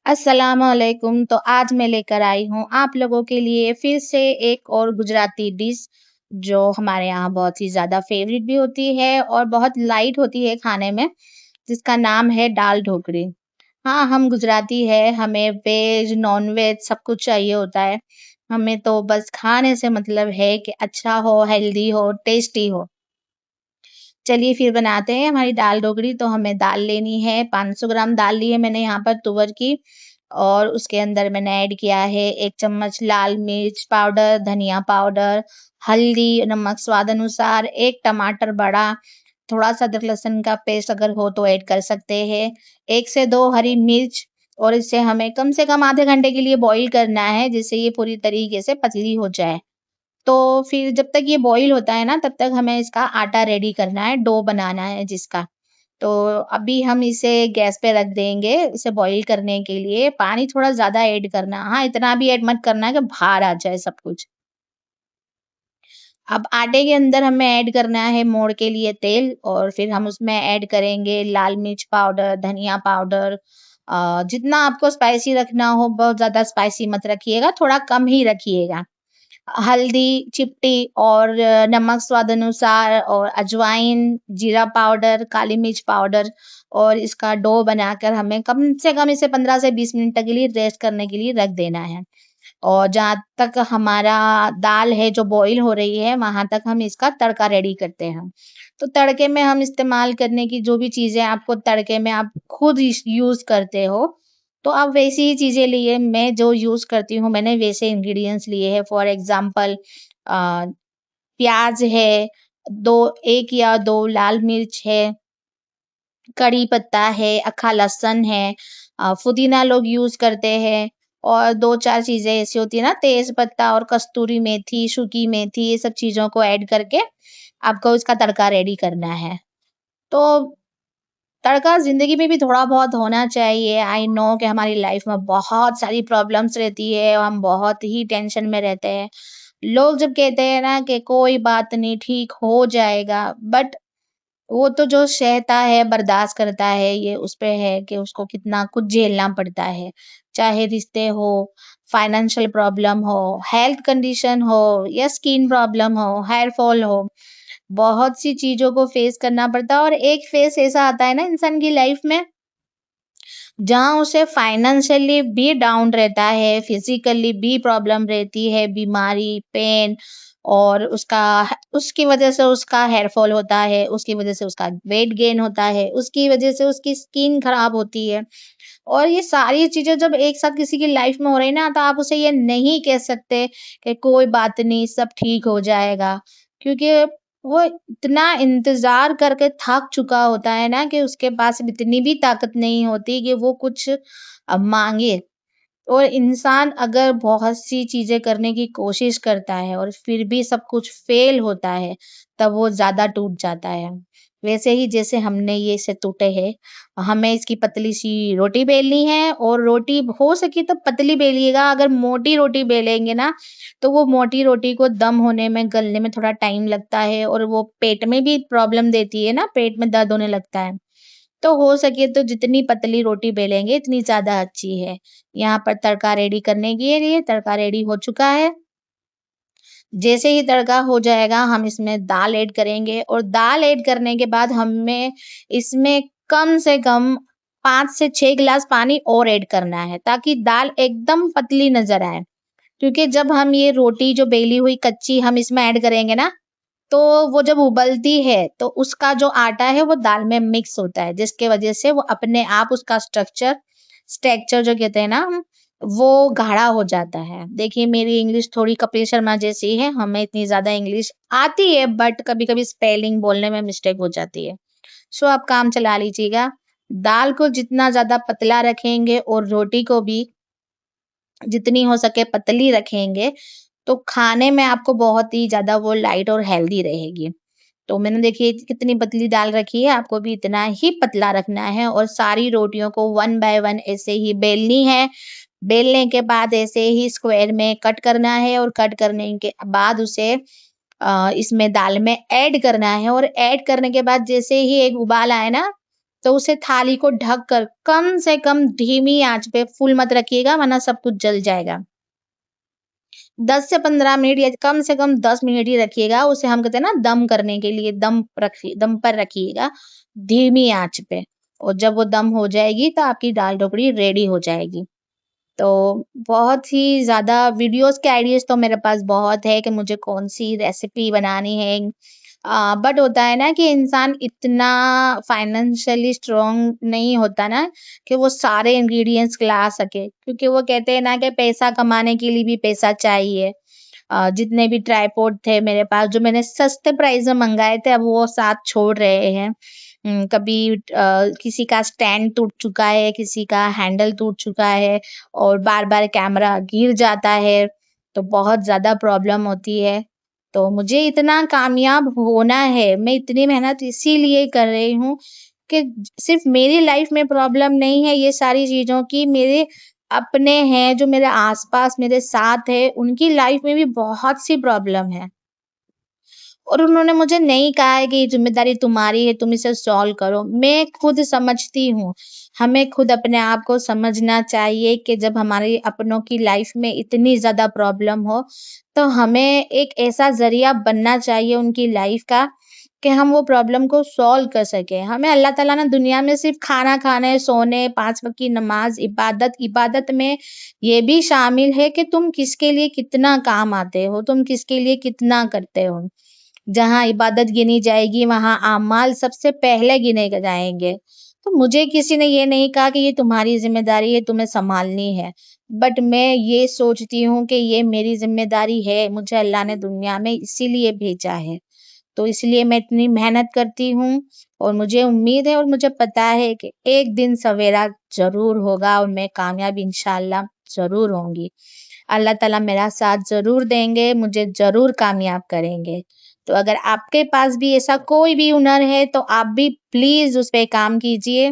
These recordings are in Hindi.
अस्सलामुअलैकुम। तो आज मैं लेकर आई हूँ आप लोगों के लिए फिर से एक और गुजराती डिश जो हमारे यहाँ बहुत ही ज़्यादा फ़ेवरेट भी होती है और बहुत लाइट होती है खाने में, जिसका नाम है दाल ढोकली। हाँ, हम गुजराती हैं, हमें वेज, नॉन-वेज सब कुछ चाहिए होता है। हमें तो बस खाने से मतलब है कि अच्छा हो, हेल्दी हो, टेस्टी हो। चलिए फिर बनाते हैं हमारी दाल ढोकली। तो हमें दाल लेनी है, 500 ग्राम दाल ली है मैंने यहाँ पर तुअर की और उसके अंदर मैंने ऐड किया है 1 चम्मच लाल मिर्च पाउडर, धनिया पाउडर, हल्दी, नमक स्वाद अनुसार, 1 टमाटर बड़ा, थोड़ा-सा अदरक लहसुन का पेस्ट अगर हो तो ऐड कर सकते हैं, 1 से 2 हरी मिर्च और इसे हमें कम से कम आधे घंटे के लिए बॉयल करना है, जिससे ये पूरी तरीके से पतली हो जाए। तो फिर जब तक ये बॉईल होता है ना, तब तक हमें इसका आटा रेडी करना है, डो बनाना है जिसका। तो अभी हम इसे गैस पे रख देंगे, इसे बॉईल करने के लिए। पानी थोड़ा ज़्यादा ऐड करना, हाँ, इतना भी ऐड मत करना कि बाहर आ जाए सब कुछ। अब आटे के अंदर हमें ऐड करना है मोड़ के लिए तेल और फिर हम उसमें ऐड करेंगे लाल मिर्च पाउडर, धनिया पाउडर जितना आपको स्पाइसी रखना हो, बहुत ज़्यादा स्पाइसी मत रखिएगा, थोड़ा कम ही रखिएगा। हल्दी, चिपटी और नमक स्वाद अनुसार और अजवाइन, जीरा पाउडर, काली मिर्च पाउडर और इसका डो बनाकर हमें कम से कम इसे 15 से 20 मिनट तक के लिए रेस्ट करने के लिए रख देना है। और जहाँ तक हमारा दाल है जो बॉईल हो रही है, वहाँ तक हम इसका तड़का रेडी करते हैं। तो तड़के में हम इस्तेमाल करने की जो भी चीज़ें आपको तड़के में आप खुद इस यूज़ करते हो, तो आप वैसी ही चीज़ें लिए मैं जो यूज़ करती हूँ, मैंने वैसे इंग्रीडिएंट्स लिए हैं। फॉर एग्ज़ाम्पल प्याज़ है, 2 1 या 2 लाल मिर्च है, कड़ी पत्ता है, अक्खा लहसुन है, पुदीना लोग यूज़ करते हैं और 2-4 चीज़ें ऐसी होती है ना तेज पत्ता और कस्तूरी मेथी, सूखी मेथी ये सब चीज़ों को ऐड करके आपको इसका तड़का रेडी करना है। तो तड़का ज़िंदगी में भी थोड़ा बहुत होना चाहिए। आई नो कि हमारी लाइफ में बहुत सारी प्रॉब्लम्स रहती है और हम बहुत ही टेंशन में रहते हैं। लोग जब कहते हैं ना कि कोई बात नहीं ठीक हो जाएगा, बट वो तो जो सहता है, बर्दाश्त करता है, ये उस पे है कि उसको कितना कुछ झेलना पड़ता है। चाहे रिश्ते हो, फाइनेंशियल प्रॉब्लम हो, हेल्थ कंडीशन हो या स्किन प्रॉब्लम हो, हेयर फॉल हो, बहुत सी चीज़ों को फेस करना पड़ता है और एक फेस ऐसा आता है ना इंसान की लाइफ में जहाँ उसे फाइनेंशियली भी डाउन रहता है, फिज़िकली भी प्रॉब्लम रहती है, बीमारी, पेन और उसकी वज़ह से उसका हेयर फॉल होता है, उसकी वज़ह से उसका वेट गेन होता है, उसकी वज़ह से उसकी स्किन खराब होती है। और ये सारी चीज़ें जब एक साथ किसी की लाइफ में हो रही है ना, तो आप उसे ये नहीं कह सकते कि कोई बात नहीं, सब ठीक हो जाएगा। क्योंकि वो इतना इंतज़ार करके थक चुका होता है ना कि उसके पास अब इतनी भी ताकत नहीं होती कि वो कुछ माँगे। और इंसान अगर बहुत सी चीज़ें करने की कोशिश करता है और फिर भी सब कुछ फ़ेल होता है, तब वो ज़्यादा टूट जाता है। वैसे ही जैसे हमने ये से टूटे हैं, हमें इसकी पतली-सी रोटी बेलनी है और रोटी हो सके तो पतली बेलिएगा, अगर मोटी रोटी बेलेंगे ना, तो वो मोटी रोटी को दम होने में, गलने में थोड़ा टाइम लगता है और वो पेट में भी प्रॉब्लम देती है ना, पेट में दर्द होने लगता है। तो हो सके तो जितनी पतली रोटी बेलेंगे इतनी ज़्यादा अच्छी है। यहाँ पर तड़का रेडी करने के लिए तड़का रेडी हो चुका है। जैसे ही तड़का हो जाएगा हम इसमें दाल ऐड करेंगे और दाल ऐड करने के बाद हमें इसमें कम से कम 5 से 6 गिलास पानी और ऐड करना है ताकि दाल एकदम पतली नज़र आए। क्योंकि जब हम ये रोटी जो बेली हुई कच्ची हम इसमें ऐड करेंगे ना तो वो जब उबलती है, तो उसका जो आटा है वो दाल में मिक्स होता है, जिसकी वज़ह से वो अपने आप उसका स्ट्रक्चर जो कहते हैं ना हम, वो गाढ़ा हो जाता है। देखिए मेरी इंग्लिश थोड़ी कपिल शर्मा जैसी है, हमें इतनी ज़्यादा इंग्लिश आती है बट कभी-कभी स्पेलिंग बोलने में मिस्टेक हो जाती है। सो आप काम चला लीजिएगा। दाल को जितना ज़्यादा पतला रखेंगे और रोटी को भी जितनी हो सके पतली रखेंगे, तो खाने में आपको बहुत ही ज़्यादा वो लाइट और हेल्दी रहेगी। तो मैंने देखिए कितनी पतली दाल रखी है, आपको भी इतना ही पतला रखना है और सारी रोटियों को वन बाय वन ऐसे ही बेलनी है। बेलने के बाद ऐसे ही स्क्वायर में कट करना है और कट करने के बाद उसे इसमें दाल में ऐड करना है और ऐड करने के बाद जैसे ही एक उबाल आए ना, तो उसे थाली को ढक कर कम से कम धीमी आँच पे फुल मत रखिएगा वरना सब कुछ जल जाएगा। 10 से 15 मिनट या कम से कम 10 मिनट ही रखिएगा। उसे हम कहते हैं ना दम करने के लिए दम पर रखिएगा धीमी आँच पे और जब वो दम हो जाएगी तो आपकी दाल ढोकली रेडी हो जाएगी। तो बहुत ही ज़्यादा वीडियोज़ के आइडियाज़ तो मेरे पास बहुत है कि मुझे कौन-सी रेसिपी बनानी है। बट होता है ना कि इंसान इतना फाइनेंशियली स्ट्रॉन्ग नहीं होता ना कि वो सारे इंग्रीडिएंट्स ला सके क्योंकि वो कहते हैं ना कि पैसा कमाने के लिए भी पैसा चाहिए। जितने भी ट्राइपॉड थे मेरे पास जो मैंने सस्ते प्राइस में मंगाए थे अब वो साथ छोड़ रहे हैं। कभी किसी का स्टैंड टूट चुका है, किसी का हैंडल टूट चुका है और बार-बार कैमरा गिर जाता है, तो बहुत ज़्यादा प्रॉब्लम होती है। तो मुझे इतना कामयाब होना है, मैं इतनी मेहनत इसीलिए कर रही हूँ कि सिर्फ़ मेरी लाइफ़ में प्रॉब्लम नहीं है ये सारी चीज़ों की, मेरे अपने हैं जो मेरे आस-पास मेरे साथ हैं, उनकी लाइफ़ में भी बहुत सी प्रॉब्लम है। और उन्होंने मुझे नहीं कहा है कि ये ज़िम्मेदारी तुम्हारी है, तुम इसे सॉल्व करो। मैं खुद समझती हूँ। हमें खुद अपने आप को समझना चाहिए कि जब हमारे अपनों की लाइफ़ में इतनी ज़्यादा प्रॉब्लम हो, तो हमें एक ऐसा ज़रिया बनना चाहिए उनकी लाइफ़ का कि हम वो प्रॉब्लम को सॉल्व कर सकें। हमें अल्लाह ताला ने दुनिया में सिर्फ़ खाना खाने, सोने, 5 वक़्त की नमाज़, इबादत में ये भी शामिल है कि तुम किसके लिए कितना काम आते हो, तुम किसके लिए कितना करते हो। जहाँ इबादत गिनी जाएगी, वहाँ आमाल सबसे पहले गिने जाएँगे। तो मुझे किसी ने ये नहीं कहा कि ये तुम्हारी ज़िम्मेदारी है, तुम्हें सँभालनी है। बट मैं ये सोचती हूँ कि ये मेरी ज़िम्मेदारी है, मुझे अल्लाह ने दुनिया में इसीलिए भेजा है। तो इसलिए मैं इतनी मेहनत करती हूँ और मुझे उम्मीद है और मुझे पता है कि एक दिन सवेरा ज़रूर होगा और मैं कामयाब इंशाअल्लाह ज़रूर होंगी। अल्लाह ताला मेरा साथ ज़रूर देंगे, मुझे ज़रूर कामयाब करेंगे। तो अगर आपके पास भी ऐसा कोई भी हुनर है तो आप भी प्लीज़ उस पे काम कीजिए।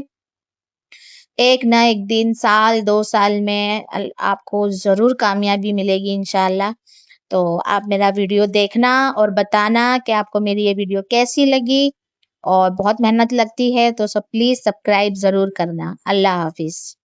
एक ना एक दिन, साल, 2 साल में आपको ज़रूर कामयाबी मिलेगी इंशाअल्लाह। तो आप मेरा वीडियो देखना और बताना कि आपको मेरी ये वीडियो कैसी लगी और बहुत मेहनत लगती है तो प्लीज़ सब्सक्राइब ज़रूर करना। अल्लाह हाफ़िज़।